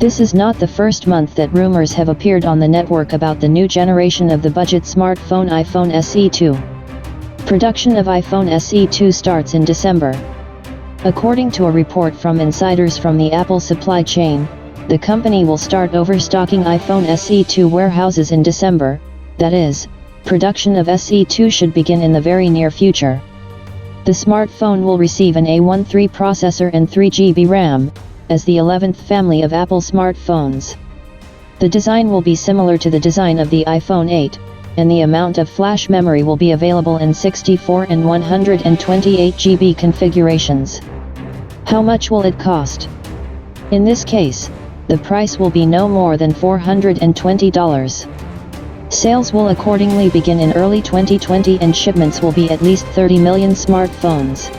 This is not the first month that rumors have appeared on the network about the new generation of the budget smartphone iPhone SE2. Production of iPhone SE2 starts in December. According to a report from insiders from the Apple supply chain, the company will start overstocking iPhone SE2 warehouses in December. That is, production of SE2 should begin in the very near future. The smartphone will receive an A13 processor and 3GB RAM, as the 11th family of Apple smartphones. The design will be similar to the design of the iPhone 8, and the amount of flash memory will be available in 64 and 128GB configurations. How much will it cost? In this case, the price will be no more than $420. Sales will accordingly begin in early 2020 and shipments will be at least 30 million smartphones.